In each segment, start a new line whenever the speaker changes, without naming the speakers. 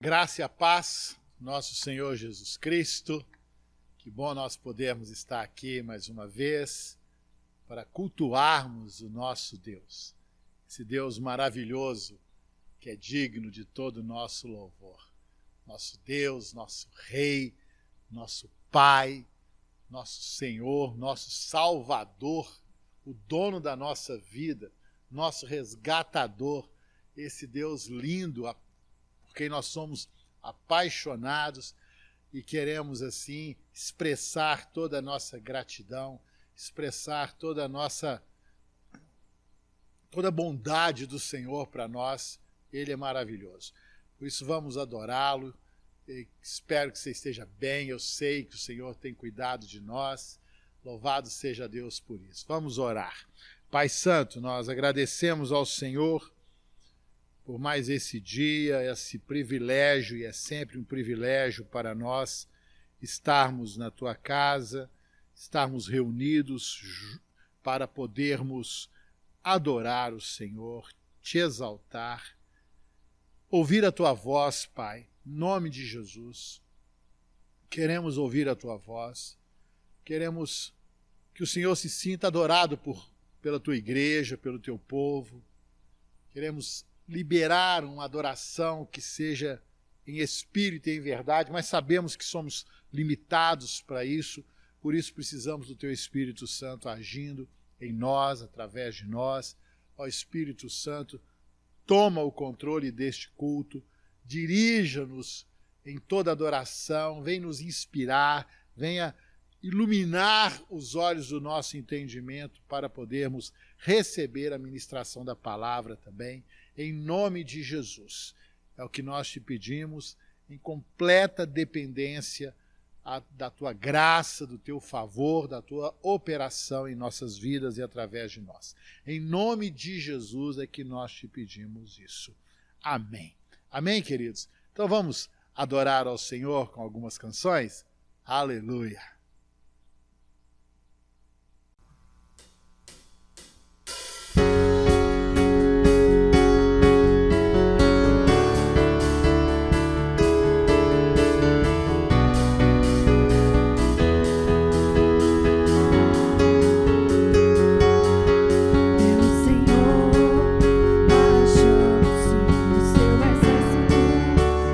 Graça e a paz, nosso Senhor Jesus Cristo. Que bom nós podermos estar aqui mais uma vez para cultuarmos o nosso Deus. Esse Deus maravilhoso que é digno de todo o nosso louvor. Nosso Deus, nosso Rei, nosso Pai, nosso Senhor, nosso Salvador, o dono da nossa vida, nosso resgatador, esse Deus lindo, por quem nós somos apaixonados e queremos, assim, expressar toda a nossa gratidão, expressar toda a bondade do Senhor para nós. Ele é maravilhoso. Por isso vamos adorá-lo. Espero que você esteja bem. Eu sei que o Senhor tem cuidado de nós. Louvado seja Deus por isso. Vamos orar. Pai Santo, nós agradecemos ao Senhor por mais esse dia, esse privilégio, e é sempre um privilégio para nós estarmos na Tua casa, estarmos reunidos para podermos adorar o Senhor, Te exaltar, ouvir a Tua voz, Pai, em nome de Jesus. Queremos ouvir a Tua voz, queremos que o Senhor se sinta adorado pela Tua igreja, pelo Teu povo. Queremos liberar uma adoração que seja em espírito e em verdade, mas sabemos que somos limitados para isso, por isso precisamos do Teu Espírito Santo agindo em nós, através de nós. Ó Espírito Santo, toma o controle deste culto, dirija-nos em toda adoração, vem nos inspirar, venha iluminar os olhos do nosso entendimento para podermos receber a ministração da palavra também, em nome de Jesus. É o que nós te pedimos, em completa dependência da tua graça, do teu favor, da tua operação em nossas vidas e através de nós. Em nome de Jesus é que nós te pedimos isso. Amém. Amém, queridos? Então vamos adorar ao Senhor com algumas canções? Aleluia!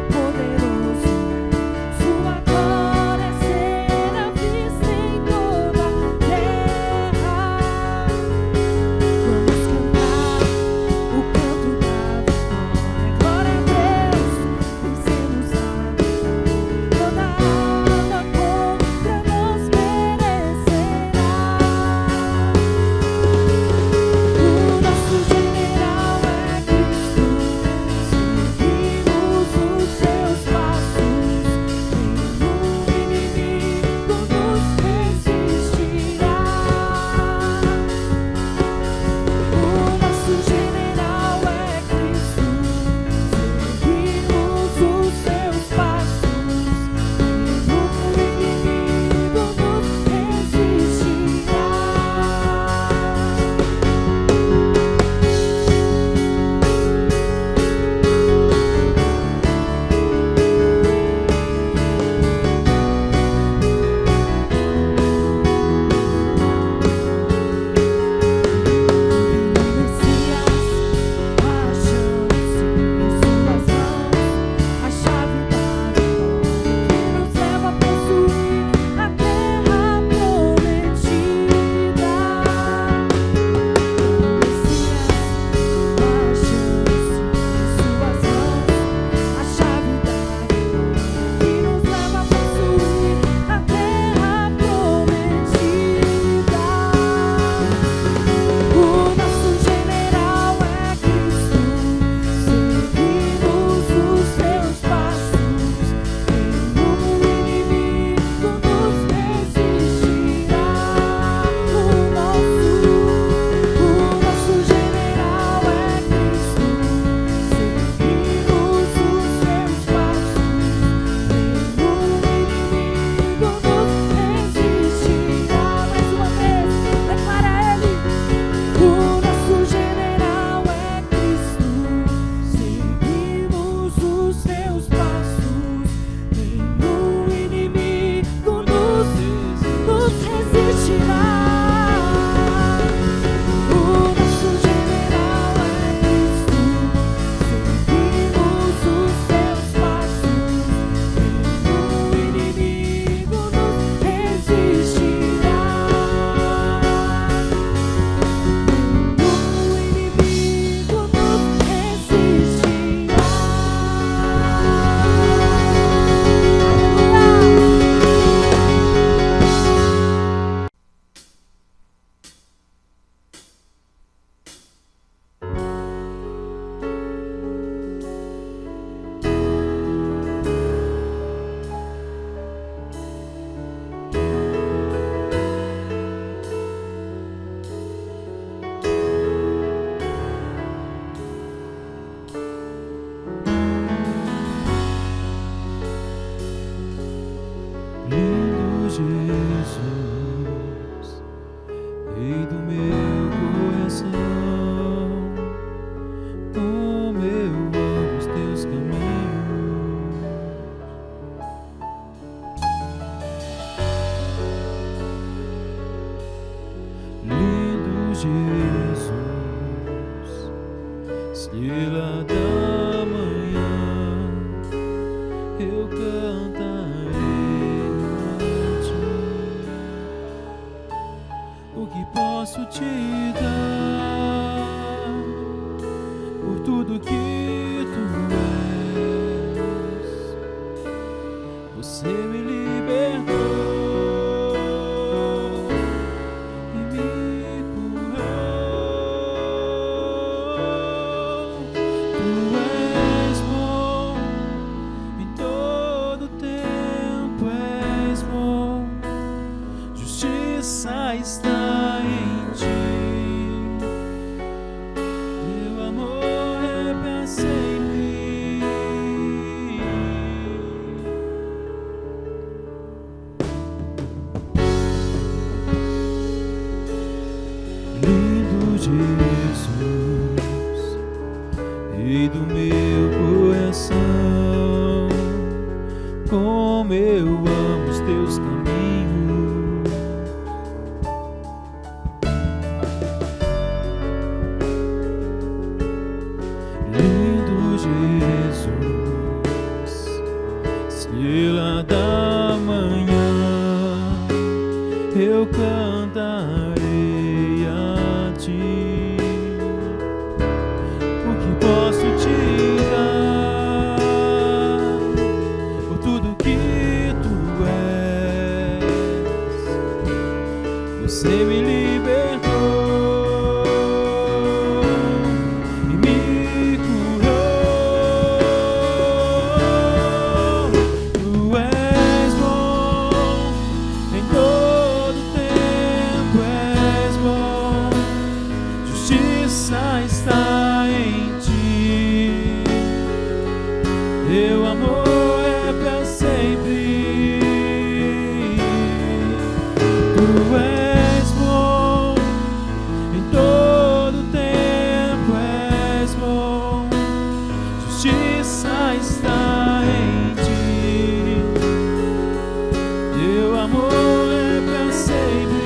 Poderoso, sua glória será Jesus, Rei do meu coração, como eu amo os teus caminhos. Lindo Jesus, estrela da manhã, eu cantarei a ti. O que posso te dar por tudo que tu és? Você me libertou e me curou. Tu és bom, em todo tempo és bom. Justiça está em ti, teu amor é pra sempre. Lindo Jesus, Rei do meu coração, como eu amo os teus caminhos. Lindo Jesus, estrela da manhã, eu cantarei a ti. O que posso te dar por tudo que tu és? Você me libertou e me curou. Tu és bom, em todo tempo és bom. Justiça está em ti, teu amor é pra sempre. Tu és bom, em todo tempo és bom. Justiça está em ti, teu amor é pra sempre.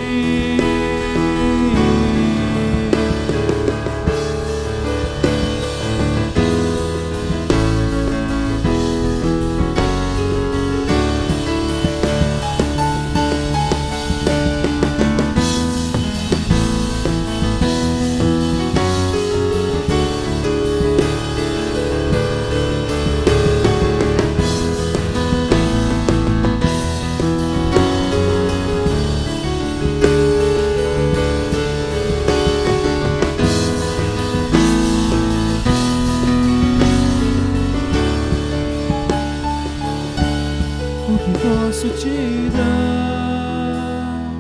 O que posso te dar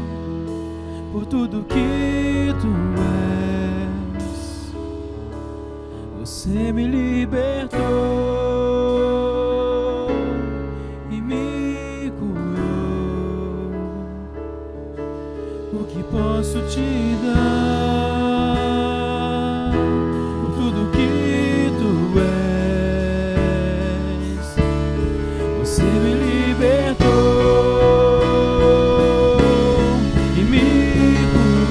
por tudo que tu és? Você me libertou e me curou. O que posso te dar por tudo que tu és? Você me libertou e me curou.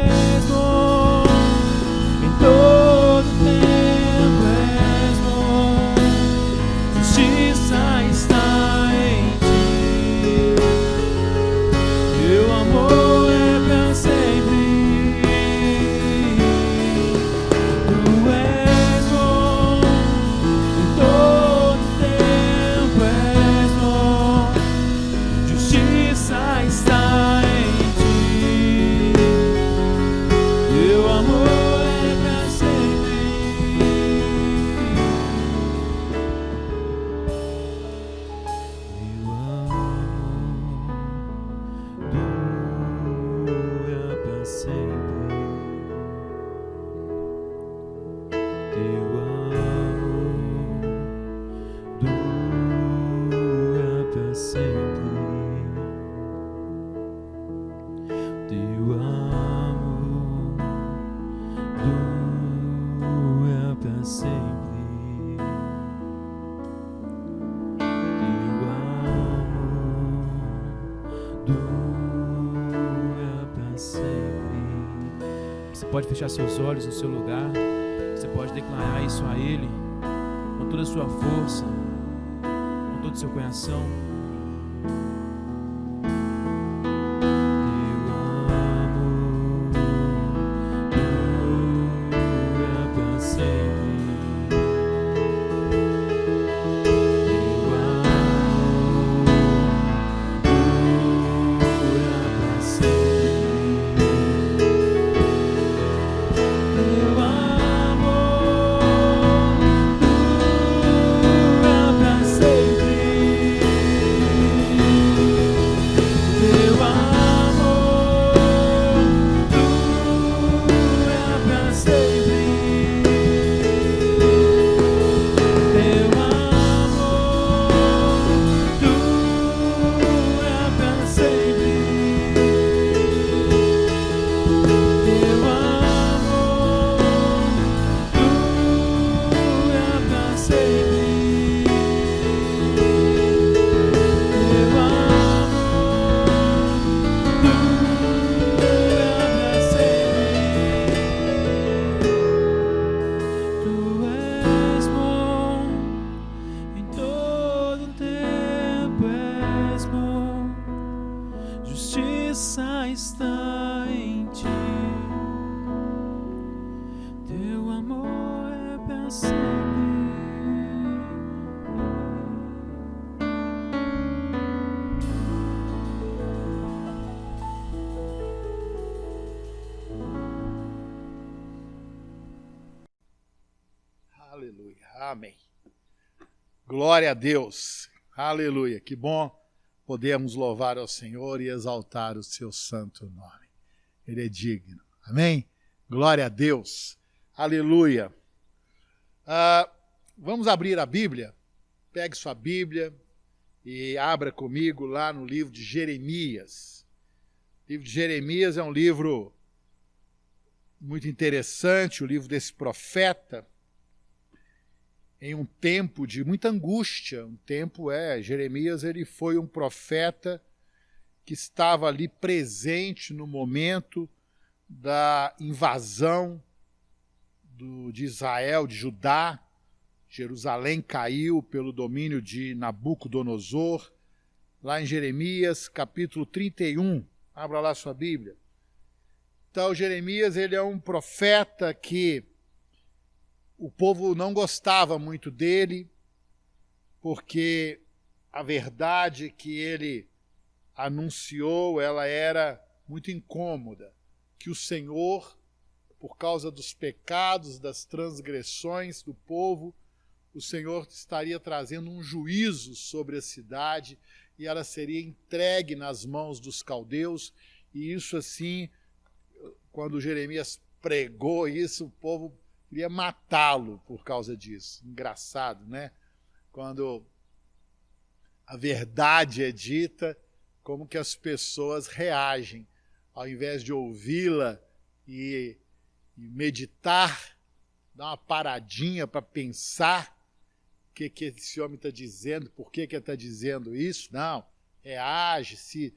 És bom, em todo tempo és bom. Justiça está em ti, teu amor é pra sempre. Tu és bom, em todo tempo és bom. Justiça está em ti, teu amor é pra sempre. Teu amor dura pra sempre. Teu amor dura sempre. Teu amor dura para sempre. Você pode fechar seus olhos no seu lugar. Você pode declarar isso a Ele com toda a sua força, com todo o seu coração. Justiça está em ti, teu amor é para sempre.
Aleluia, amém. Glória a Deus, aleluia, que bom podemos louvar ao Senhor e exaltar o seu santo nome. Ele é digno, amém? Glória a Deus, aleluia. Vamos abrir a Bíblia, pegue sua Bíblia e abra comigo lá no livro de Jeremias. O livro de Jeremias é um livro muito interessante, o livro desse profeta, em um tempo de muita angústia. Jeremias ele foi um profeta que estava ali presente no momento da invasão de Israel, de Judá. Jerusalém caiu pelo domínio de Nabucodonosor. Lá em Jeremias, capítulo 31, abra lá sua Bíblia. Então, Jeremias ele é um profeta que o povo não gostava muito dele, porque a verdade que ele anunciou, ela era muito incômoda, que o Senhor, por causa dos pecados, das transgressões do povo, o Senhor estaria trazendo um juízo sobre a cidade e ela seria entregue nas mãos dos caldeus. E isso assim, quando Jeremias pregou isso, o povo queria matá-lo por causa disso. Engraçado, né? Quando a verdade é dita, como que as pessoas reagem. Ao invés de ouvi-la e meditar, dar uma paradinha para pensar o que esse homem está dizendo, por que ele está dizendo isso. Não, reage, se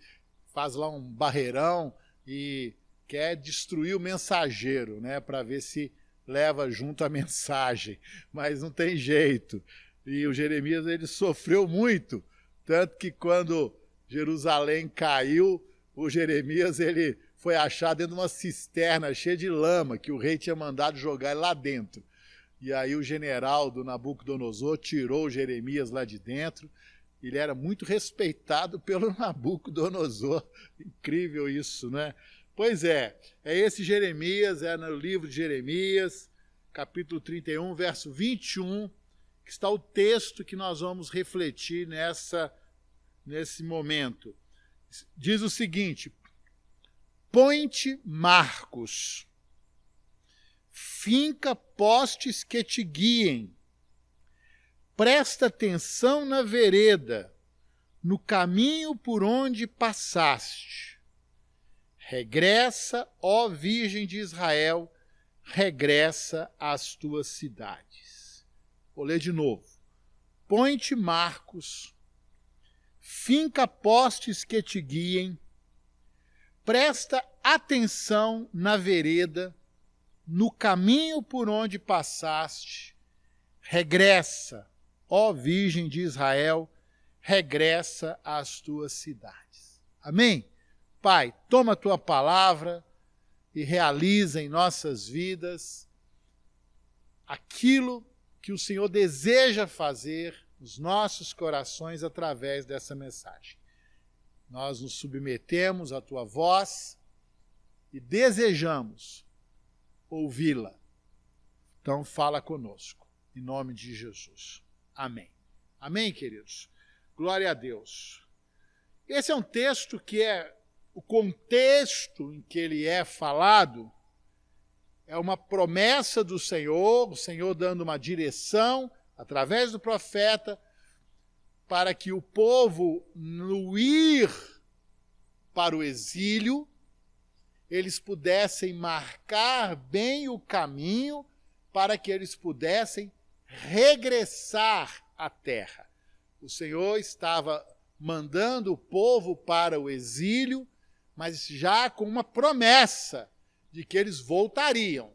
faz lá um barreirão e quer destruir o mensageiro, né? Para ver se leva junto a mensagem, mas não tem jeito. E o Jeremias ele sofreu muito, tanto que quando Jerusalém caiu, o Jeremias ele foi achado dentro de uma cisterna cheia de lama, que o rei tinha mandado jogar ele lá dentro. E aí o general do Nabucodonosor tirou o Jeremias lá de dentro. Ele era muito respeitado pelo Nabucodonosor. Incrível isso, né? Pois é esse Jeremias, é no livro de Jeremias, capítulo 31, verso 21, que está o texto que nós vamos refletir nesse momento. Diz o seguinte: põe-te marcos, finca postes que te guiem, presta atenção na vereda, no caminho por onde passaste. Regressa, ó Virgem de Israel, regressa às tuas cidades. Vou ler de novo. Põe-te marcos, finca postes que te guiem, presta atenção na vereda, no caminho por onde passaste, regressa, ó Virgem de Israel, regressa às tuas cidades. Amém? Pai, toma a tua palavra e realiza em nossas vidas aquilo que o Senhor deseja fazer nos nossos corações através dessa mensagem. Nós nos submetemos à tua voz e desejamos ouvi-la. Então fala conosco, em nome de Jesus. Amém. Amém, queridos? Glória a Deus. Esse é um texto que é o contexto em que ele é falado, é uma promessa do Senhor, o Senhor dando uma direção através do profeta para que o povo, no ir para o exílio, eles pudessem marcar bem o caminho para que eles pudessem regressar à terra. O Senhor estava mandando o povo para o exílio, mas já com uma promessa de que eles voltariam,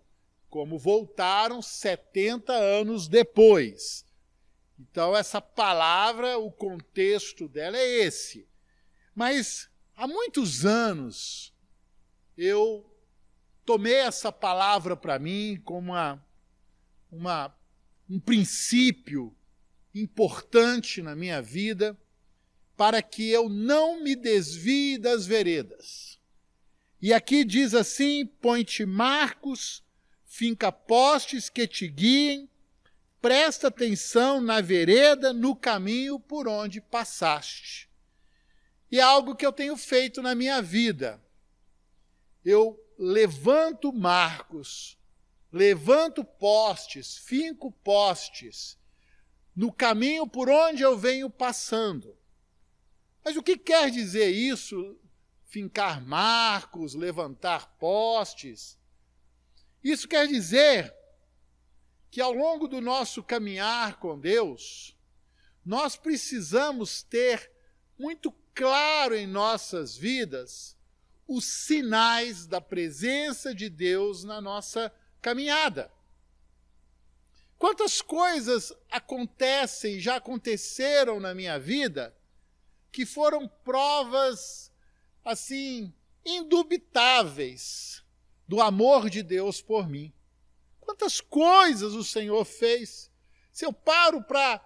como voltaram 70 anos depois. Então, essa palavra, o contexto dela é esse. Mas, há muitos anos, eu tomei essa palavra para mim como um princípio importante na minha vida, para que eu não me desvie das veredas. E aqui diz assim: põe-te marcos, finca postes que te guiem, presta atenção na vereda, no caminho por onde passaste. E é algo que eu tenho feito na minha vida. Eu levanto marcos, levanto postes, finco postes, no caminho por onde eu venho passando. Mas o que quer dizer isso? Fincar marcos, levantar postes? Isso quer dizer que ao longo do nosso caminhar com Deus, nós precisamos ter muito claro em nossas vidas os sinais da presença de Deus na nossa caminhada. Quantas coisas acontecem, já aconteceram na minha vida, que foram provas, assim, indubitáveis do amor de Deus por mim. Quantas coisas o Senhor fez. Se eu paro para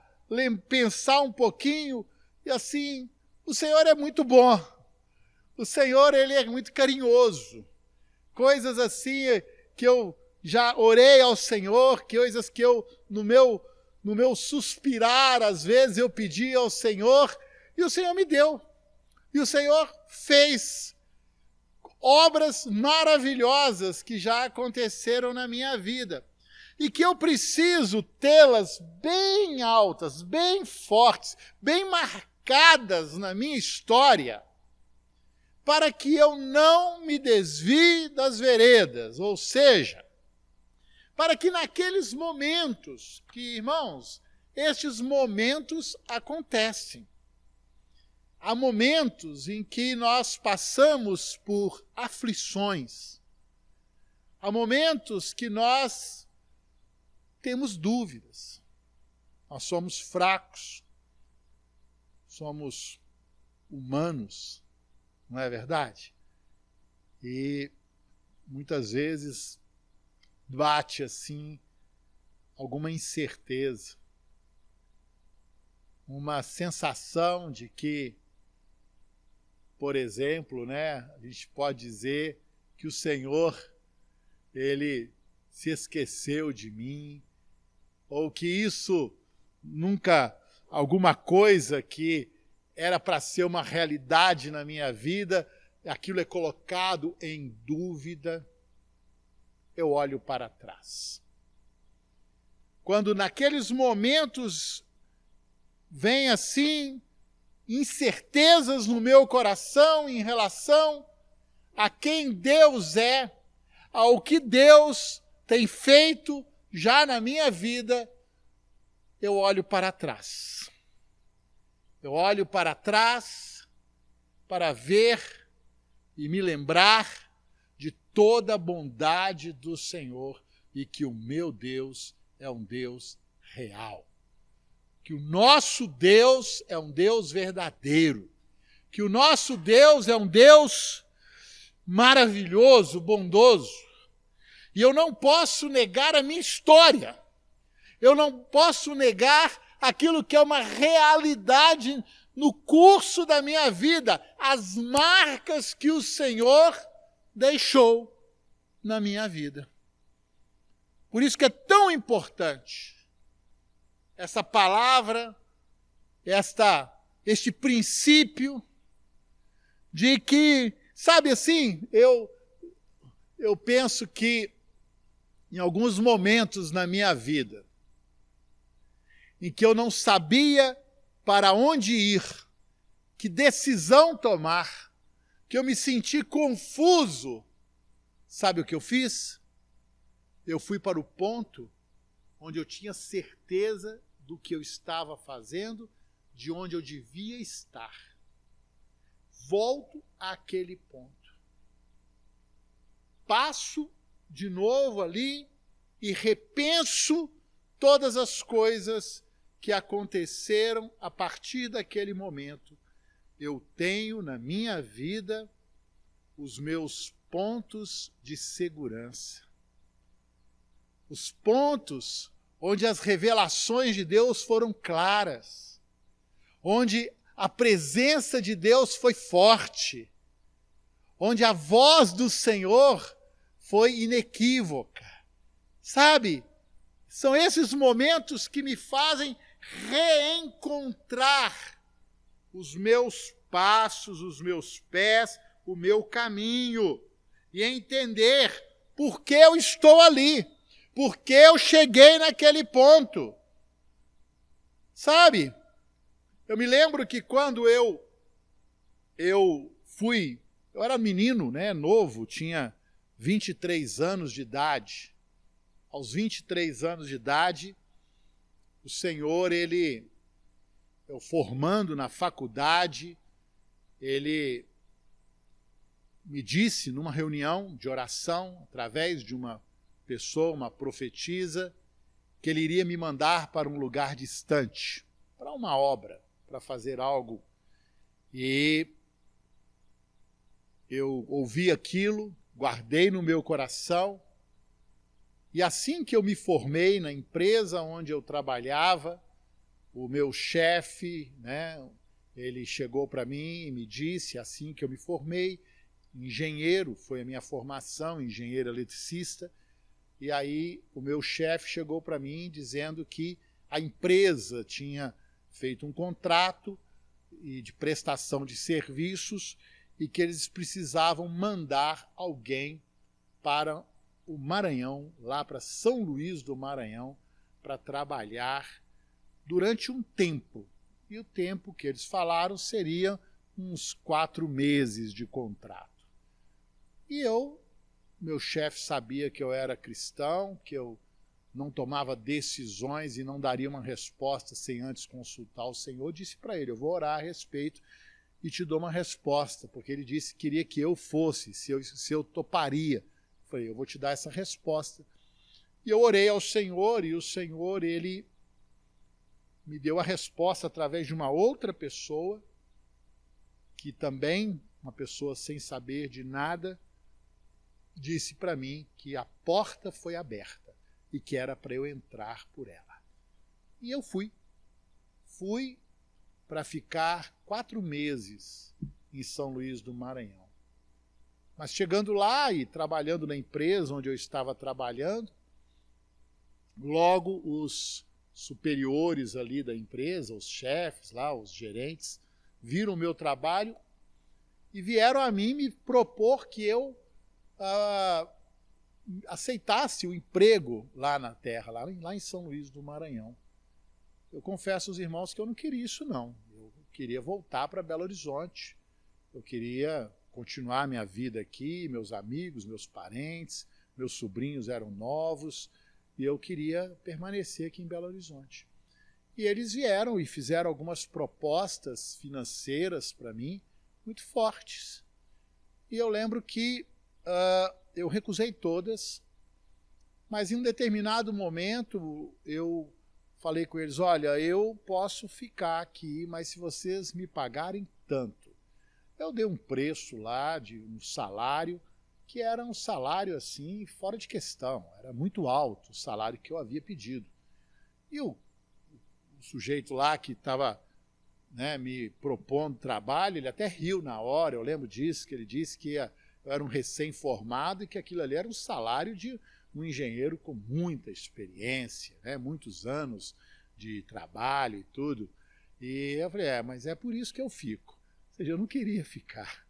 pensar um pouquinho, e assim, o Senhor é muito bom. O Senhor, Ele é muito carinhoso. Coisas assim que eu já orei ao Senhor, coisas que eu, no meu suspirar, às vezes eu pedi ao Senhor, e o Senhor me deu. E o Senhor fez obras maravilhosas que já aconteceram na minha vida. E que eu preciso tê-las bem altas, bem fortes, bem marcadas na minha história, para que eu não me desvie das veredas. Ou seja, para que naqueles momentos, que, irmãos, estes momentos acontecem. Há momentos em que nós passamos por aflições. Há momentos que nós temos dúvidas. Nós somos fracos. Somos humanos, não é verdade? E muitas vezes bate assim alguma incerteza. Uma sensação de que, por exemplo, a gente pode dizer que o Senhor, Ele se esqueceu de mim, ou que isso nunca, alguma coisa que era para ser uma realidade na minha vida, aquilo é colocado em dúvida. Eu olho para trás. Quando naqueles momentos vem assim incertezas no meu coração em relação a quem Deus é, ao que Deus tem feito já na minha vida, eu olho para trás. Eu olho para trás para ver e me lembrar de toda a bondade do Senhor e que o meu Deus é um Deus real. Que o nosso Deus é um Deus verdadeiro. Que o nosso Deus é um Deus maravilhoso, bondoso. E eu não posso negar a minha história. Eu não posso negar aquilo que é uma realidade no curso da minha vida, as marcas que o Senhor deixou na minha vida. Por isso que é tão importante essa palavra, este princípio de que, sabe assim, eu penso que em alguns momentos na minha vida, em que eu não sabia para onde ir, que decisão tomar, que eu me senti confuso, sabe o que eu fiz? Eu fui para o ponto onde eu tinha certeza do que eu estava fazendo, de onde eu devia estar. Volto àquele ponto. Passo de novo ali e repenso todas as coisas que aconteceram a partir daquele momento. Eu tenho na minha vida os meus pontos de segurança. Os pontos onde as revelações de Deus foram claras, onde a presença de Deus foi forte, onde a voz do Senhor foi inequívoca. Sabe, são esses momentos que me fazem reencontrar os meus passos, os meus pés, o meu caminho, e entender por que eu estou ali, por que eu cheguei naquele ponto. Sabe, eu me lembro que quando eu era menino, né, novo, tinha 23 anos de idade. Aos 23 anos de idade, o Senhor, eu formando na faculdade, ele me disse numa reunião de oração, através de uma pessoa, uma profetisa, que ele iria me mandar para um lugar distante, para uma obra, para fazer algo. E eu ouvi aquilo, guardei no meu coração, e assim que eu me formei na empresa onde eu trabalhava, o meu chefe, né, ele chegou para mim e me disse, assim que eu me formei, engenheiro, foi a minha formação, engenheiro eletricista, e aí o meu chefe chegou para mim dizendo que a empresa tinha feito um contrato de prestação de serviços e que eles precisavam mandar alguém para o Maranhão, lá para São Luís do Maranhão, para trabalhar durante um tempo. E o tempo que eles falaram seria uns 4 meses de contrato. E meu chefe sabia que eu era cristão, que eu não tomava decisões e não daria uma resposta sem antes consultar o Senhor. Disse para ele, eu vou orar a respeito e te dou uma resposta, porque ele disse que queria que eu fosse, se eu toparia. Eu falei, eu vou te dar essa resposta. E eu orei ao Senhor, e o Senhor, ele me deu a resposta através de uma outra pessoa, que também, uma pessoa sem saber de nada, disse para mim que a porta foi aberta e que era para eu entrar por ela. E eu fui. Fui para ficar 4 meses em São Luís do Maranhão. Mas chegando lá e trabalhando na empresa onde eu estava trabalhando, logo os superiores ali da empresa, os chefes lá, os gerentes, viram o meu trabalho e vieram a mim me propor que eu aceitasse o emprego lá na terra, lá em São Luís do Maranhão. Eu confesso aos irmãos que eu não queria isso, não. Eu queria voltar para Belo Horizonte. Eu queria continuar minha vida aqui, meus amigos, meus parentes, meus sobrinhos eram novos e eu queria permanecer aqui em Belo Horizonte. E eles vieram e fizeram algumas propostas financeiras para mim muito fortes. E eu lembro que eu recusei todas, mas em um determinado momento eu falei com eles, olha, eu posso ficar aqui, mas se vocês me pagarem tanto. Eu dei um preço lá de um salário, que era um salário assim, fora de questão, era muito alto o salário que eu havia pedido. E o sujeito lá que estava me propondo trabalho, ele até riu na hora, eu lembro disso, que ele disse que eu era um recém-formado e que aquilo ali era um salário de um engenheiro com muita experiência, muitos anos de trabalho e tudo. E eu falei, mas é por isso que eu fico. Ou seja, eu não queria ficar.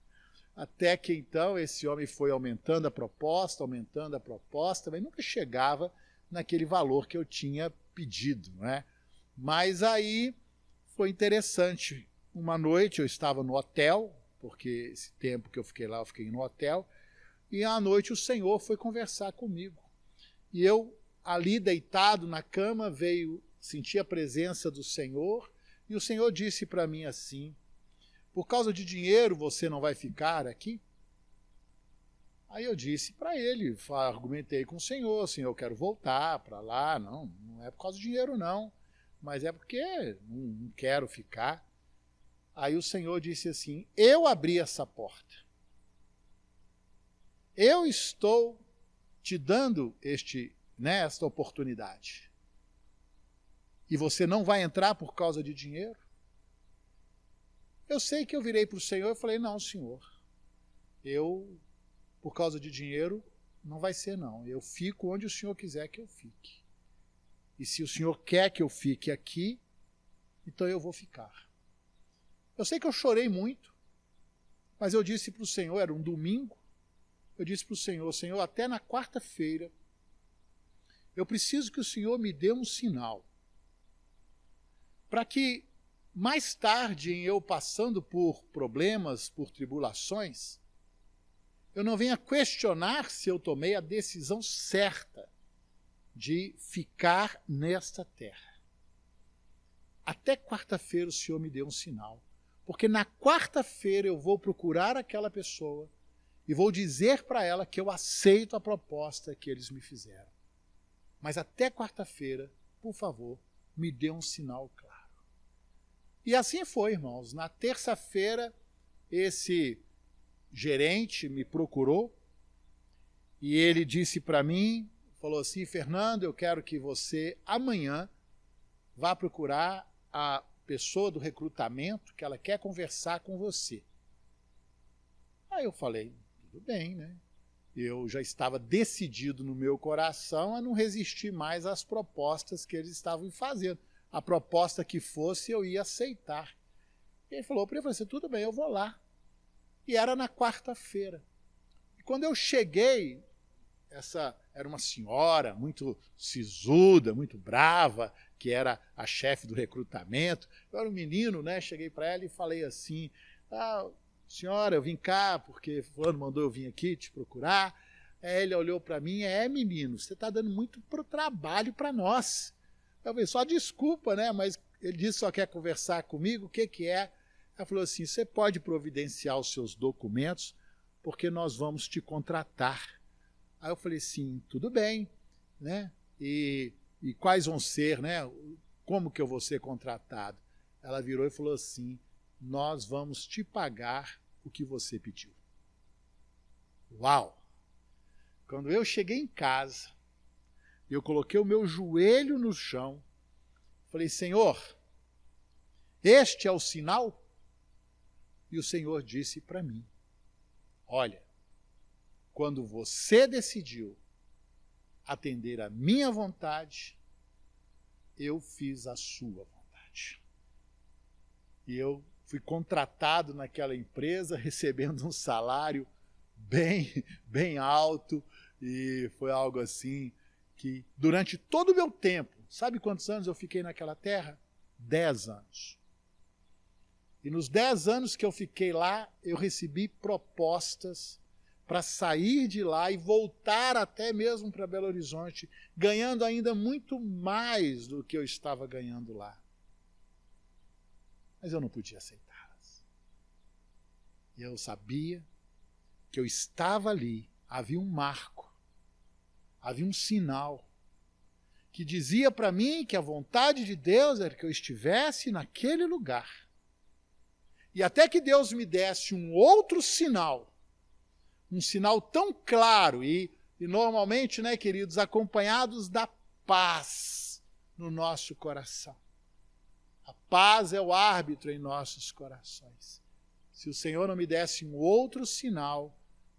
Até que então esse homem foi aumentando a proposta, mas nunca chegava naquele valor que eu tinha pedido, não é? Mas aí foi interessante. Uma noite eu estava no hotel, porque esse tempo que eu fiquei lá, eu fiquei no hotel, e à noite o Senhor foi conversar comigo. E eu, ali deitado na cama, senti a presença do Senhor, e o Senhor disse para mim assim, por causa de dinheiro você não vai ficar aqui? Aí eu disse para ele, argumentei com o Senhor, eu quero voltar para lá, não é por causa de dinheiro não, mas é porque não quero ficar. Aí o Senhor disse assim, eu abri essa porta. Eu estou te dando esta oportunidade. E você não vai entrar por causa de dinheiro? Eu sei que eu virei para o Senhor e falei, não, Senhor, por causa de dinheiro, não vai ser não. Eu fico onde o Senhor quiser que eu fique. E se o Senhor quer que eu fique aqui, então eu vou ficar. Eu sei que eu chorei muito, mas eu disse para o Senhor, era um domingo, eu disse para o Senhor, Senhor, até na quarta-feira, eu preciso que o Senhor me dê um sinal, para que mais tarde, em eu passando por problemas, por tribulações, eu não venha questionar se eu tomei a decisão certa de ficar nesta terra. Até quarta-feira o Senhor me deu um sinal, porque na quarta-feira eu vou procurar aquela pessoa e vou dizer para ela que eu aceito a proposta que eles me fizeram. Mas até quarta-feira, por favor, me dê um sinal claro. E assim foi, irmãos. Na terça-feira, esse gerente me procurou e ele disse para mim, falou assim, Fernando, eu quero que você amanhã vá procurar a pessoa do recrutamento que ela quer conversar com você. Aí eu falei, tudo bem, né? Eu já estava decidido no meu coração a não resistir mais às propostas que eles estavam fazendo. A proposta que fosse, eu ia aceitar. E ele falou para ele, assim, tudo bem, eu vou lá. E era na quarta-feira. E quando eu cheguei, essa era uma senhora muito sisuda, muito brava, que era a chefe do recrutamento. Eu era um menino, né? Cheguei para ela e falei assim, senhora, eu vim cá porque fulano mandou eu vir aqui te procurar. Aí ele olhou para mim, menino, você está dando muito trabalho para nós. Eu falei, só desculpa, né? Mas ele disse só quer conversar comigo, o que é? Ela falou assim, você pode providenciar os seus documentos, porque nós vamos te contratar. Aí eu falei assim, tudo bem, né? E quais vão ser, né? Como que eu vou ser contratado? Ela virou e falou assim, nós vamos te pagar o que você pediu. Uau! Quando eu cheguei em casa, eu coloquei o meu joelho no chão, falei, Senhor, este é o sinal? E o Senhor disse para mim, olha, quando você decidiu atender a minha vontade, eu fiz a sua vontade. E eu fui contratado naquela empresa, recebendo um salário bem alto, e foi algo assim que durante todo o meu tempo, sabe quantos anos eu fiquei naquela terra? 10 anos. E nos 10 anos que eu fiquei lá, eu recebi propostas para sair de lá e voltar até mesmo para Belo Horizonte, ganhando ainda muito mais do que eu estava ganhando lá. Mas eu não podia aceitá-las. E eu sabia que eu estava ali, havia um marco, havia um sinal, que dizia para mim que a vontade de Deus era que eu estivesse naquele lugar. E até que Deus me desse um outro sinal, um sinal tão claro e normalmente, né, queridos, acompanhados da paz no nosso coração. A paz é o árbitro em nossos corações. Se o Senhor não me desse um outro sinal,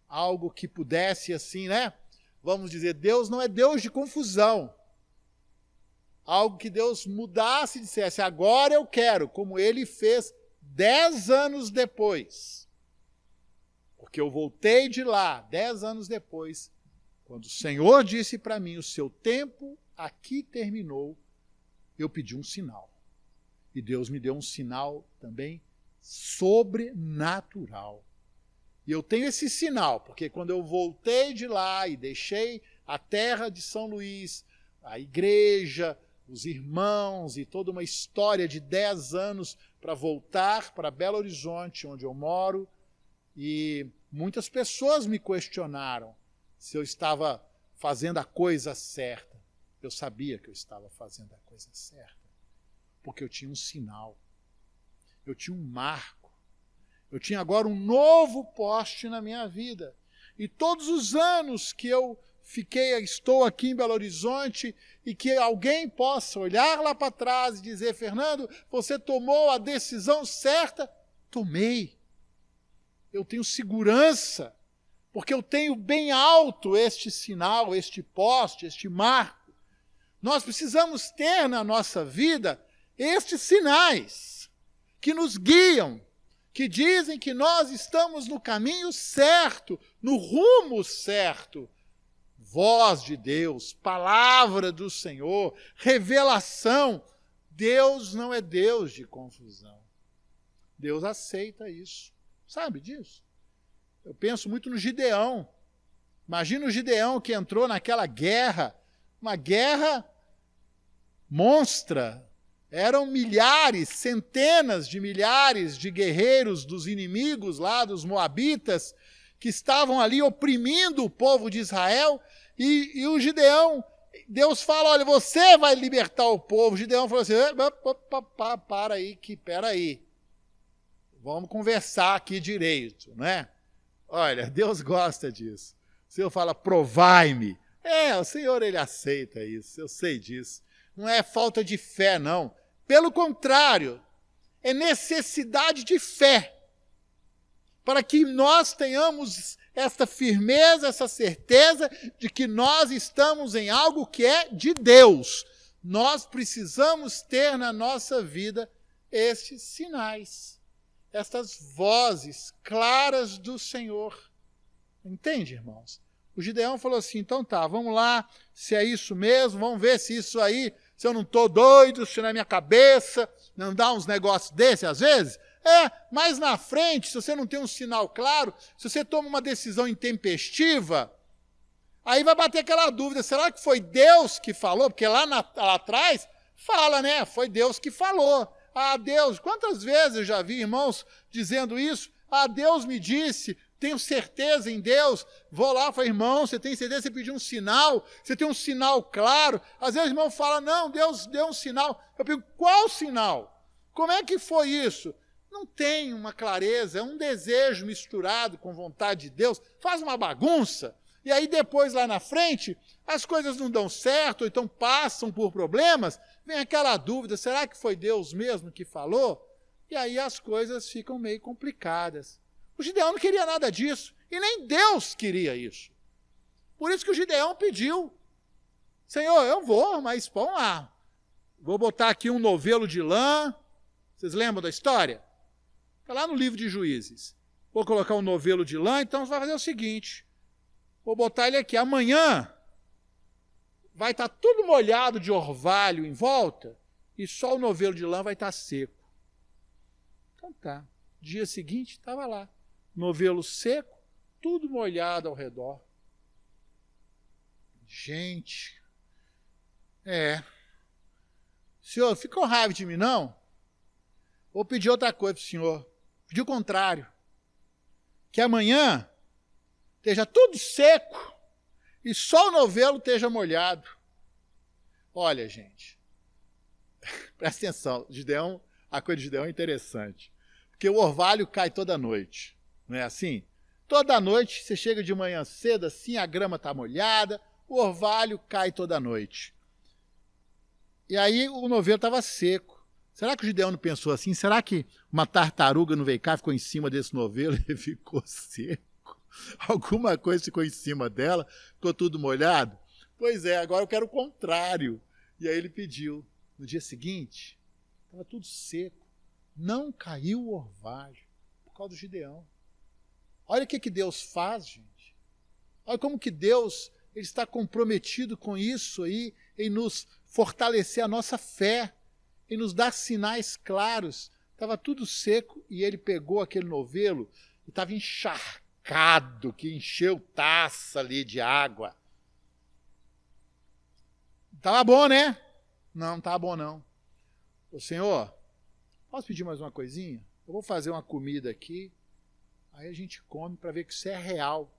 algo que pudesse assim, né, vamos dizer, Deus não é Deus de confusão. Algo que Deus mudasse e dissesse, agora eu quero, como Ele fez 10 anos depois. Porque eu voltei de lá, 10 anos depois, quando o Senhor disse para mim, o seu tempo aqui terminou, eu pedi um sinal. E Deus me deu um sinal também sobrenatural. E eu tenho esse sinal, porque quando eu voltei de lá e deixei a terra de São Luís, a igreja, os irmãos e toda uma história de 10 anos para voltar para Belo Horizonte, onde eu moro, e muitas pessoas me questionaram se eu estava fazendo a coisa certa. Eu sabia que eu estava fazendo a coisa certa, porque eu tinha um sinal, eu tinha um marco, eu tinha agora um novo poste na minha vida. E todos os anos que eu estou aqui em Belo Horizonte e que alguém possa olhar lá para trás e dizer, Fernando, você tomou a decisão certa? Tomei. Eu tenho segurança, porque eu tenho bem alto este sinal, este poste, este marco. Nós precisamos ter na nossa vida estes sinais que nos guiam, que dizem que nós estamos no caminho certo, no rumo certo. Voz de Deus, palavra do Senhor, revelação. Deus não é Deus de confusão. Deus aceita isso. Sabe disso? Eu penso muito no Gideão. Imagina o Gideão que entrou naquela guerra, uma guerra monstra. Eram milhares, centenas de milhares de guerreiros dos inimigos lá, dos moabitas, que estavam ali oprimindo o povo de Israel. E o Gideão, Deus fala, olha, você vai libertar o povo. O Gideão falou assim, para aí. Vamos conversar aqui direito, né? Olha, Deus gosta disso. O Senhor fala, provai-me. O Senhor, Ele aceita isso, eu sei disso. Não é falta de fé, não. Pelo contrário, é necessidade de fé. Para que nós tenhamos esta firmeza, essa certeza de que nós estamos em algo que é de Deus. Nós precisamos ter na nossa vida estes sinais, estas vozes claras do Senhor. Entende, irmãos? O Gideão falou assim, então tá, vamos lá, se é isso mesmo, vamos ver se isso aí, se eu não estou doido, se na minha cabeça não dá uns negócios desses às vezes. Mais na frente, se você não tem um sinal claro, se você toma uma decisão intempestiva, aí vai bater aquela dúvida, será que foi Deus que falou? Porque lá atrás fala, né? Foi Deus que falou. Deus, quantas vezes eu já vi irmãos dizendo isso? Deus me disse, tenho certeza em Deus. Vou lá, falo, irmão, você tem certeza? Você pediu um sinal? Você tem um sinal claro? Às vezes o irmão fala, não, Deus deu um sinal. Eu pergunto, qual sinal? Como é que foi isso? Não tem uma clareza, é um desejo misturado com vontade de Deus, faz uma bagunça, e aí depois lá na frente, as coisas não dão certo, ou então passam por problemas, vem aquela dúvida, será que foi Deus mesmo que falou? E aí as coisas ficam meio complicadas. O Gideão não queria nada disso, e nem Deus queria isso. Por isso que o Gideão pediu, Senhor, eu vou, mas vamos lá, vou botar aqui um novelo de lã, vocês lembram da história? Está lá no livro de Juízes. Vou colocar um novelo de lã, então você vai fazer o seguinte. Vou botar ele aqui. Amanhã vai estar tudo molhado de orvalho em volta e só o novelo de lã vai estar seco. Então tá. Dia seguinte, estava lá. Novelo seco tudo molhado ao redor. Gente, senhor, fica com raiva de mim, não? Vou pedir outra coisa para o senhor. Pedir o contrário. Que amanhã esteja tudo seco e só o novelo esteja molhado. Olha, gente, presta atenção, Gideão, a coisa de Gideão é interessante. Porque o orvalho cai toda noite, não é assim? Toda noite, você chega de manhã cedo assim, a grama está molhada, o orvalho cai toda noite. E aí o novelo estava seco. Será que o Gideão não pensou assim? Será que uma tartaruga não veio cá, ficou em cima desse novelo e ficou seco? Alguma coisa ficou em cima dela, ficou tudo molhado? Pois é, agora eu quero o contrário. E aí ele pediu. No dia seguinte, estava tudo seco. Não caiu o orvalho por causa do Gideão. Olha o que Deus faz, gente. Olha como que Deus ele está comprometido com isso aí, em nos fortalecer a nossa fé, em nos dar sinais claros. Estava tudo seco e ele pegou aquele novelo e estava encharcado, que encheu taça ali de água. Estava bom, né? Não estava bom, não. Ô, Senhor, posso pedir mais uma coisinha? Eu vou fazer uma comida aqui, aí a gente come para ver que isso é real,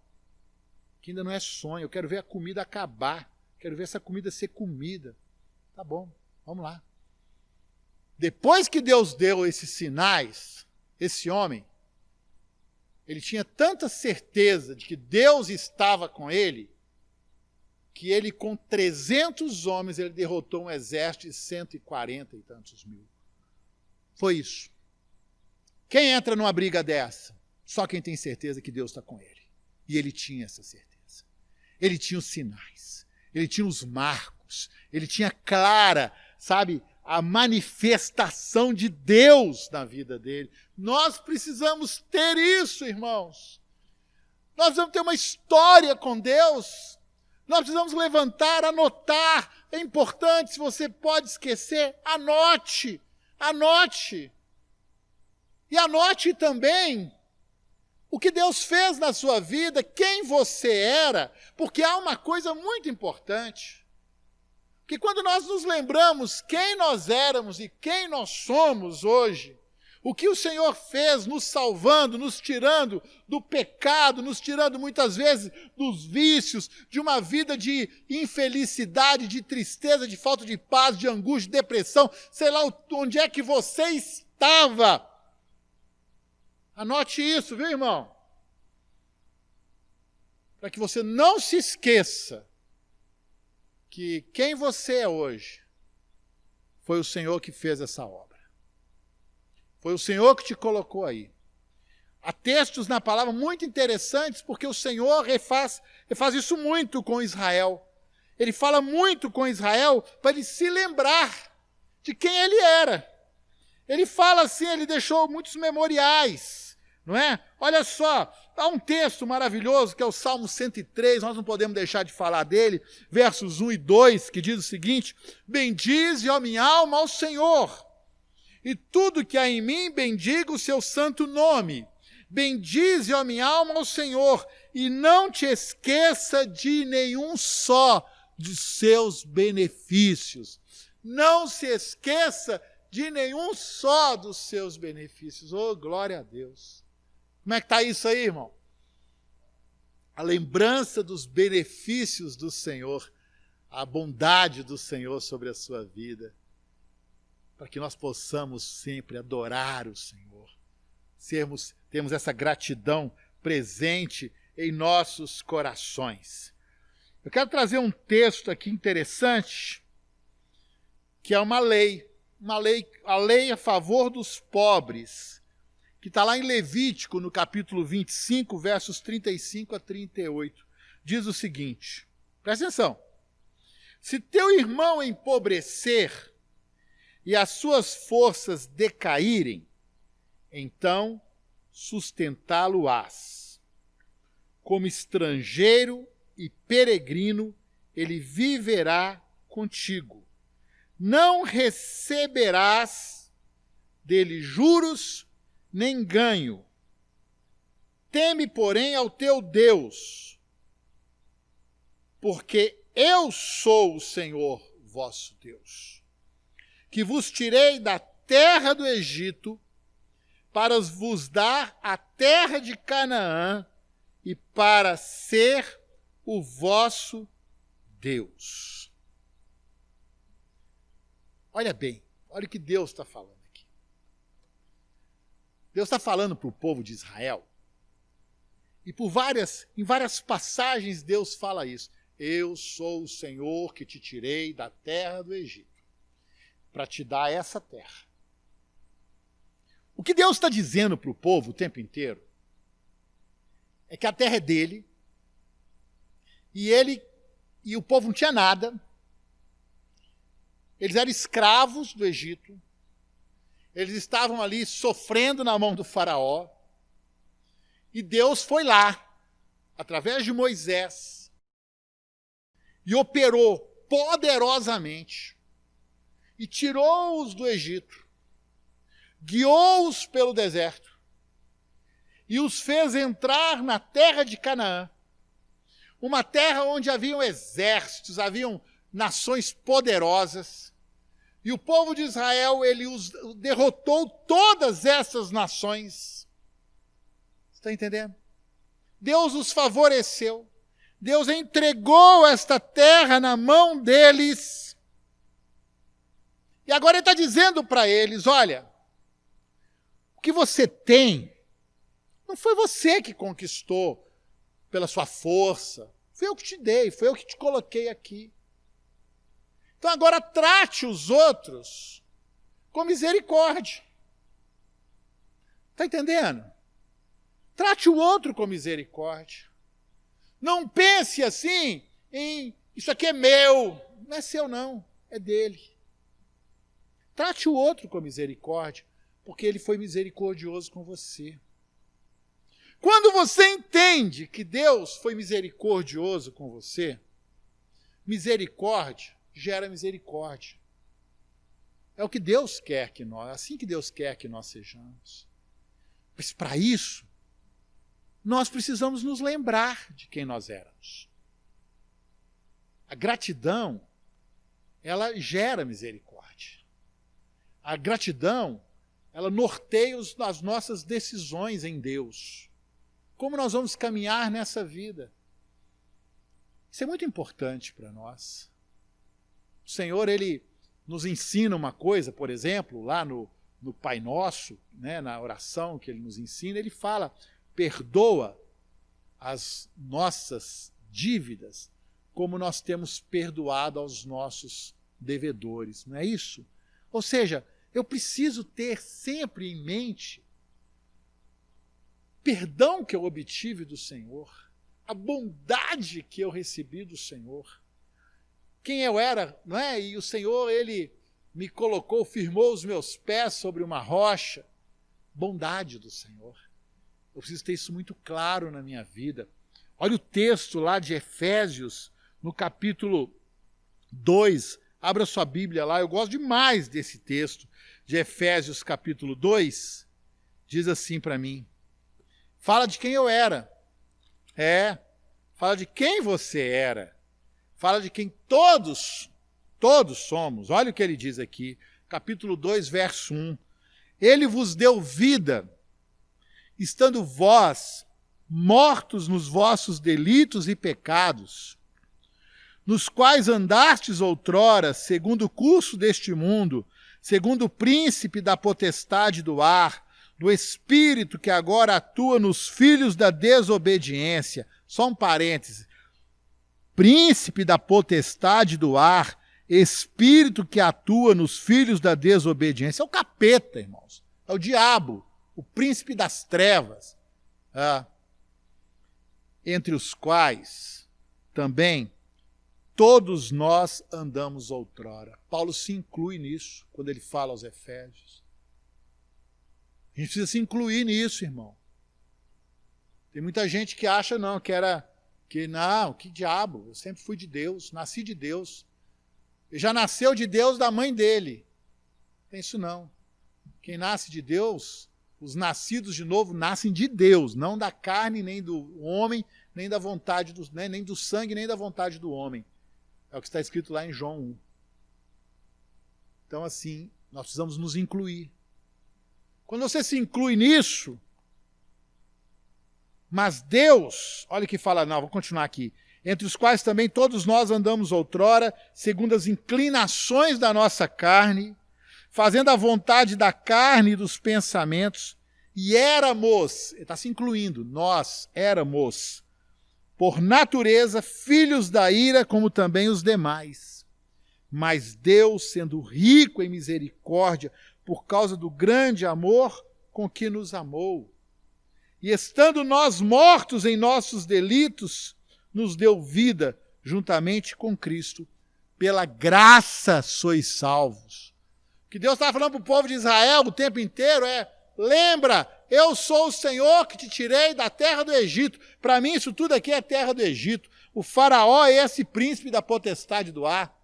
que ainda não é sonho. Eu quero ver a comida acabar, quero ver essa comida ser comida. Tá bom, vamos lá. Depois que Deus deu esses sinais, esse homem, ele tinha tanta certeza de que Deus estava com ele, que ele com 300 homens, ele derrotou um exército de 140 e tantos mil. Foi isso. Quem entra numa briga dessa? Só quem tem certeza que Deus está com ele. E ele tinha essa certeza. Ele tinha os sinais, ele tinha os marcos, ele tinha clara, sabe, a manifestação de Deus na vida dele. Nós precisamos ter isso, irmãos. Nós precisamos ter uma história com Deus. Nós precisamos levantar, anotar. É importante, se você pode esquecer, anote. Anote. E anote também o que Deus fez na sua vida, quem você era, porque há uma coisa muito importante. Que quando nós nos lembramos quem nós éramos e quem nós somos hoje, o que o Senhor fez nos salvando, nos tirando do pecado, nos tirando muitas vezes dos vícios, de uma vida de infelicidade, de tristeza, de falta de paz, de angústia, de depressão, sei lá onde é que você estava. Anote isso, viu, irmão? Para que você não se esqueça que quem você é hoje foi o Senhor que fez essa obra. Foi o Senhor que te colocou aí. Há textos na palavra muito interessantes, porque o Senhor faz isso muito com Israel. Ele fala muito com Israel para ele se lembrar de quem ele era. Ele fala assim, ele deixou muitos memoriais, não é? Olha só, há um texto maravilhoso que é o Salmo 103, nós não podemos deixar de falar dele, versos 1 e 2, que diz o seguinte: bendize, ó minha alma, ao Senhor, e tudo que há em mim, bendiga o seu santo nome. Bendize, ó minha alma, ao Senhor, e não te esqueça de nenhum só de seus benefícios. Não se esqueça de nenhum só dos seus benefícios. Oh, glória a Deus. Como é que está isso aí, irmão? A lembrança dos benefícios do Senhor, a bondade do Senhor sobre a sua vida, para que nós possamos sempre adorar o Senhor, termos essa gratidão presente em nossos corações. Eu quero trazer um texto aqui interessante, que é uma lei a lei a favor dos pobres, que está lá em Levítico, no capítulo 25, versos 35 a 38. Diz o seguinte, presta atenção: se teu irmão empobrecer e as suas forças decaírem, então sustentá-lo-ás. Como estrangeiro e peregrino, ele viverá contigo. Não receberás dele juros nem ganho. Teme, porém, ao teu Deus, porque eu sou o Senhor vosso Deus, que vos tirei da terra do Egito, para vos dar a terra de Canaã, e para ser o vosso Deus. Olha bem, olha o que Deus está falando aqui. Deus está falando para o povo de Israel, e em várias passagens Deus fala isso. Eu sou o Senhor que te tirei da terra do Egito, para te dar essa terra. O que Deus está dizendo para o povo o tempo inteiro é que a terra é dele, e o povo não tinha nada, eles eram escravos do Egito, eles estavam ali sofrendo na mão do faraó, e Deus foi lá, através de Moisés, e operou poderosamente, e tirou-os do Egito, guiou-os pelo deserto, e os fez entrar na terra de Canaã, uma terra onde haviam exércitos, haviam nações poderosas, e o povo de Israel, ele derrotou todas essas nações. Está entendendo? Deus os favoreceu, Deus entregou esta terra na mão deles, e agora ele está dizendo para eles, olha, o que você tem, não foi você que conquistou pela sua força, foi eu que te dei, foi eu que te coloquei aqui. Então agora trate os outros com misericórdia. Está entendendo? Trate o outro com misericórdia. Não pense assim em, isso aqui é meu. Não é seu não, é dele. Trate o outro com misericórdia, porque ele foi misericordioso com você. Quando você entende que Deus foi misericordioso com você, misericórdia gera misericórdia. É o que Deus quer que nós, assim que Deus quer que nós sejamos. Mas para isso, nós precisamos nos lembrar de quem nós éramos. A gratidão, ela gera misericórdia. A gratidão, ela norteia as nossas decisões em Deus. Como nós vamos caminhar nessa vida? Isso é muito importante para nós. O Senhor, ele nos ensina uma coisa, por exemplo, lá no Pai Nosso, né, na oração que ele nos ensina, ele fala, perdoa as nossas dívidas, como nós temos perdoado aos nossos devedores. Não é isso? Ou seja, eu preciso ter sempre em mente perdão que eu obtive do Senhor, a bondade que eu recebi do Senhor, quem eu era, não é? E o Senhor, ele me colocou, firmou os meus pés sobre uma rocha, bondade do Senhor. Eu preciso ter isso muito claro na minha vida. Olha o texto lá de Efésios, no capítulo 2, abra sua Bíblia lá, eu gosto demais desse texto, de Efésios capítulo 2, diz assim para mim, fala de quem eu era. Fala de quem você era. Fala de quem todos somos. Olha o que ele diz aqui, capítulo 2, verso 1. Ele vos deu vida, estando vós mortos nos vossos delitos e pecados, nos quais andastes outrora, segundo o curso deste mundo, segundo o príncipe da potestade do ar, do espírito que agora atua nos filhos da desobediência. Só um parêntese. Príncipe da potestade do ar, espírito que atua nos filhos da desobediência. É o capeta, irmãos. É o diabo, o príncipe das trevas. Entre os quais também todos nós andamos outrora. Paulo se inclui nisso, quando ele fala aos Efésios. A gente precisa se incluir nisso, irmão. Tem muita gente que acha, que diabo, eu sempre fui de Deus, nasci de Deus. Ele já nasceu de Deus da mãe dele. Não tem isso não. Quem nasce de Deus Os nascidos de novo nascem de Deus, não da carne, nem do homem, nem da vontade, nem do sangue, nem da vontade do homem. É o que está escrito lá em João 1. Então, assim, nós precisamos nos incluir. Quando você se inclui nisso, mas Deus, olha o que fala, não, vou continuar aqui, entre os quais também todos nós andamos outrora, segundo as inclinações da nossa carne, fazendo a vontade da carne e dos pensamentos, e éramos, ele está se incluindo, nós éramos, por natureza, filhos da ira, como também os demais. Mas Deus, sendo rico em misericórdia, por causa do grande amor com que nos amou, e estando nós mortos em nossos delitos, nos deu vida juntamente com Cristo. Pela graça sois salvos. O que Deus estava falando para o povo de Israel o tempo inteiro é: lembra, eu sou o Senhor que te tirei da terra do Egito. Para mim isso tudo aqui é terra do Egito. O faraó é esse príncipe da potestade do ar.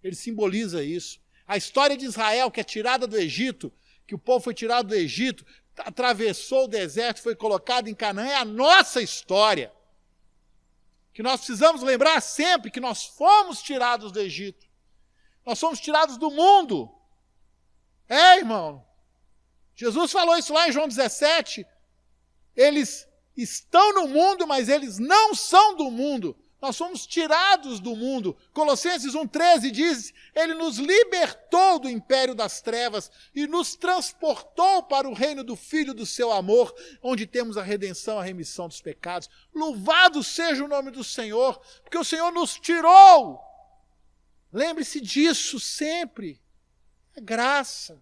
Ele simboliza isso. A história de Israel, que é tirada do Egito, que o povo foi tirado do Egito, atravessou o deserto, foi colocado em Canaã, é a nossa história. Que nós precisamos lembrar sempre que nós fomos tirados do Egito. Nós fomos tirados do mundo. Irmão. Jesus falou isso lá em João 17. Eles estão no mundo, mas eles não são do mundo. Nós fomos tirados do mundo. Colossenses 1,13 diz: Ele nos libertou do império das trevas e nos transportou para o reino do Filho do seu amor, onde temos a redenção, a remissão dos pecados. Louvado seja o nome do Senhor, porque o Senhor nos tirou. Lembre-se disso sempre. É graça.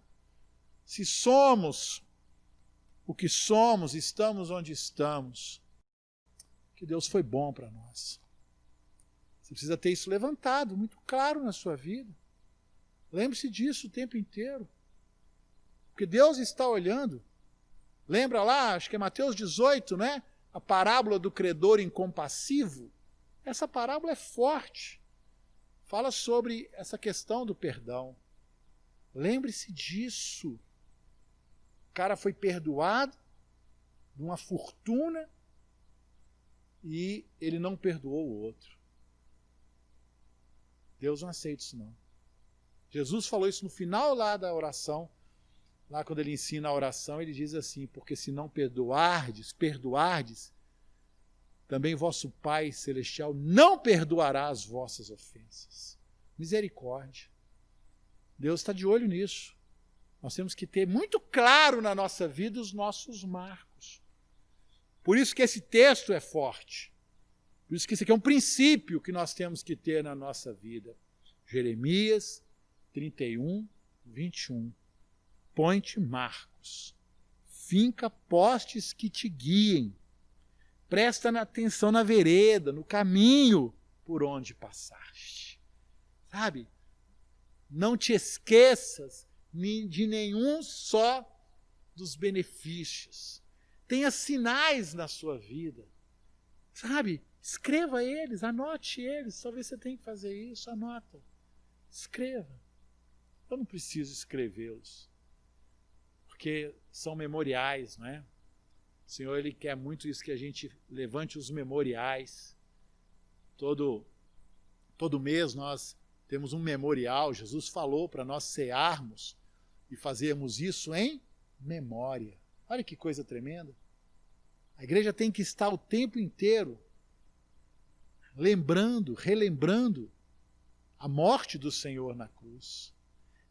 Se somos o que somos, estamos onde estamos, que Deus foi bom para nós. Você precisa ter isso levantado, muito claro na sua vida. Lembre-se disso o tempo inteiro. Porque Deus está olhando. Lembra lá, acho que é Mateus 18, né? A parábola do credor incompassivo. Essa parábola é forte. Fala sobre essa questão do perdão. Lembre-se disso. O cara foi perdoado de uma fortuna e ele não perdoou o outro. Deus não aceita isso não. Jesus falou isso no final lá da oração, lá quando ele ensina a oração, ele diz assim: porque se não perdoardes, também vosso Pai Celestial não perdoará as vossas ofensas. Misericórdia. Deus está de olho nisso. Nós temos que ter muito claro na nossa vida os nossos marcos. Por isso que esse texto é forte. Por isso que isso aqui é um princípio que nós temos que ter na nossa vida. Jeremias 31, 21. Põe-te marcos. Finca postes que te guiem. Presta atenção na vereda, no caminho por onde passaste. Sabe? Não te esqueças de nenhum só dos benefícios. Tenha sinais na sua vida. Sabe? Escreva eles, anote eles. Talvez você tenha que fazer isso, anota. Escreva. Eu não preciso escrevê-los, porque são memoriais, não é? O Senhor, Ele quer muito isso, que a gente levante os memoriais. Todo mês nós temos um memorial. Jesus falou para nós cearmos e fazermos isso em memória. Olha que coisa tremenda. A igreja tem que estar o tempo inteiro lembrando, relembrando a morte do Senhor na cruz.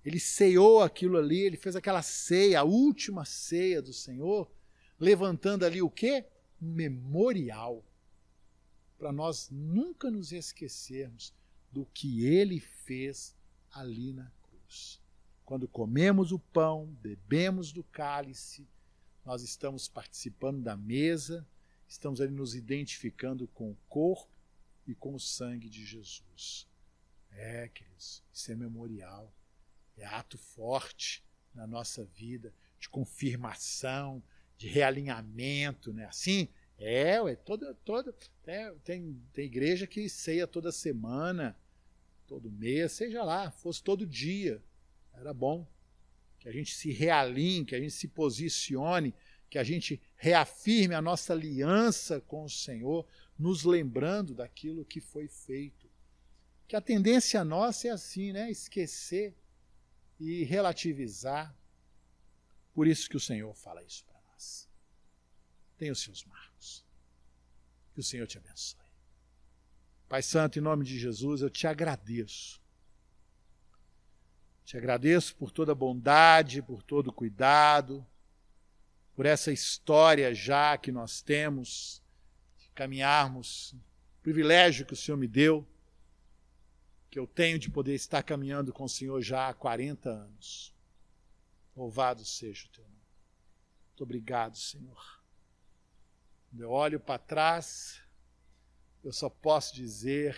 Ele ceou aquilo ali, ele fez aquela ceia, a última ceia do Senhor, levantando ali o quê? Um memorial, para nós nunca nos esquecermos do que ele fez ali na cruz. Quando comemos o pão, bebemos do cálice, nós estamos participando da mesa, estamos ali nos identificando com o corpo e com o sangue de Jesus. Queridos, isso é memorial, é ato forte na nossa vida, de confirmação, de realinhamento, né? Assim, tem igreja que ceia toda semana, todo mês, seja lá, fosse todo dia, era bom. que a gente se realinhe, que a gente se posicione, que a gente reafirme a nossa aliança com o Senhor, nos lembrando daquilo que foi feito. Que a tendência nossa é assim, né? Esquecer e relativizar. Por isso que o Senhor fala isso para nós. Tenha os seus marcos. Que o Senhor te abençoe. Pai Santo, em nome de Jesus, eu te agradeço. Te agradeço por toda a bondade, por todo o cuidado, por essa história já que nós temos, de caminharmos, o privilégio que o Senhor me deu, que eu tenho de poder estar caminhando com o Senhor já há 40 anos. Louvado seja o teu nome. Muito obrigado, Senhor. Quando eu olho para trás, eu só posso dizer,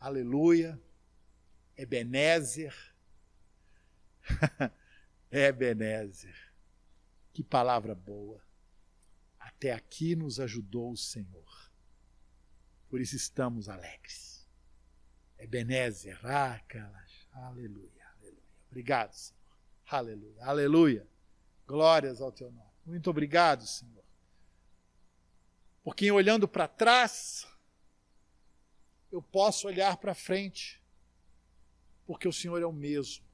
aleluia, Ebenezer, Ebenezer. Que palavra boa. Até aqui nos ajudou o Senhor. Por isso estamos alegres. Ebenezer, aleluia, aleluia. Obrigado, Senhor. Aleluia, aleluia. Glórias ao teu nome. Muito obrigado, Senhor. Porque olhando para trás, eu posso olhar para frente. Porque o Senhor é o mesmo.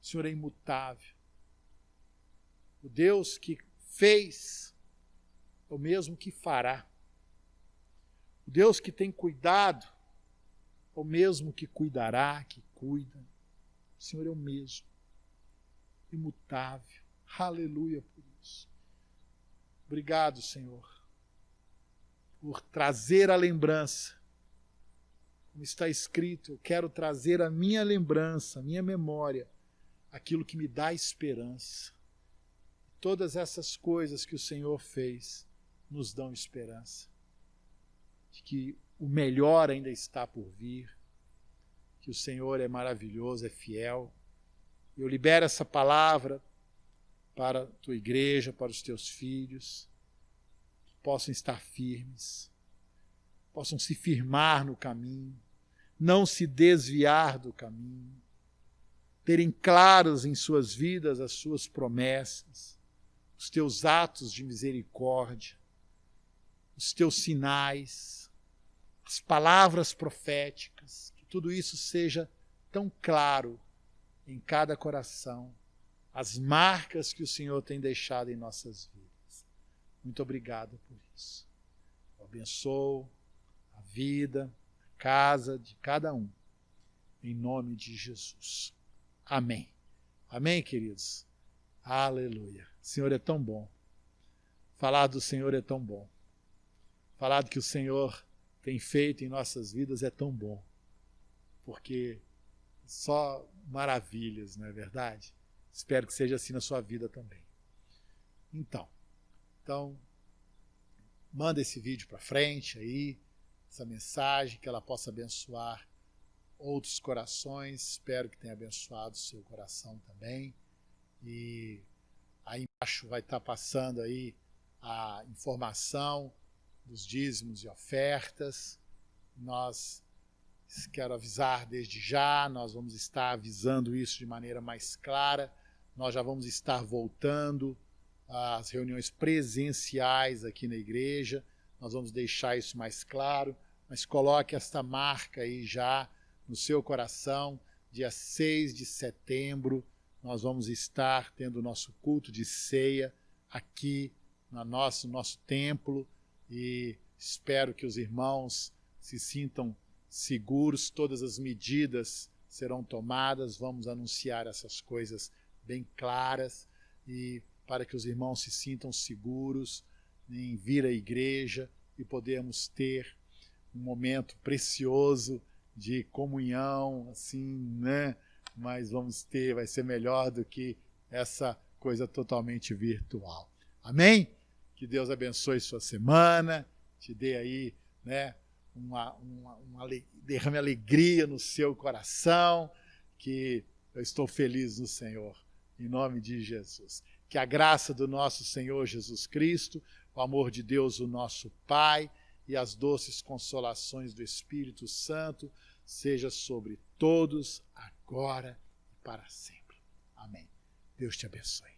O Senhor é imutável. O Deus que fez é o mesmo que fará. O Deus que tem cuidado é o mesmo que cuidará, que cuida. O Senhor é o mesmo. Imutável. Aleluia por isso. Obrigado, Senhor, por trazer a lembrança. Como está escrito, eu quero trazer a minha lembrança, a minha memória, aquilo que me dá esperança. Todas essas coisas que o Senhor fez nos dão esperança. De que o melhor ainda está por vir. Que o Senhor é maravilhoso, é fiel. Eu libero essa palavra para a tua igreja, para os teus filhos, que possam estar firmes, possam se firmar no caminho, não se desviar do caminho, terem claros em suas vidas as suas promessas, os teus atos de misericórdia, os teus sinais, as palavras proféticas, que tudo isso seja tão claro em cada coração, as marcas que o Senhor tem deixado em nossas vidas. Muito obrigado por isso. Eu abençoo a vida, a casa de cada um, em nome de Jesus. Amém. Amém, queridos? Aleluia. O Senhor é tão bom. Falar do Senhor é tão bom. Falar do que o Senhor tem feito em nossas vidas é tão bom. Porque só maravilhas, não é verdade? Espero que seja assim na sua vida também. Então, manda esse vídeo para frente aí, essa mensagem, que ela possa abençoar outros corações. Espero que tenha abençoado o seu coração também. E aí embaixo vai estar passando aí a informação dos dízimos e ofertas. Quero avisar desde já, nós vamos estar avisando isso de maneira mais clara. Nós já vamos estar voltando às reuniões presenciais aqui na igreja. Nós vamos deixar isso mais claro, mas coloque esta marca aí já no seu coração. Dia 6 de setembro, nós vamos estar tendo o nosso culto de ceia aqui no nosso templo, e espero que os irmãos se sintam seguros. Todas as medidas serão tomadas, vamos anunciar essas coisas bem claras, e para que os irmãos se sintam seguros em vir à igreja e podermos ter um momento precioso de comunhão, assim, né? Mas vai ser melhor do que essa coisa totalmente virtual. Amém? Que Deus abençoe sua semana, te dê aí, né, derrame alegria no seu coração, que eu estou feliz no Senhor, em nome de Jesus. Que a graça do nosso Senhor Jesus Cristo, o amor de Deus, o nosso Pai, e as doces consolações do Espírito Santo seja sobre todos, agora e para sempre. Amém. Deus te abençoe.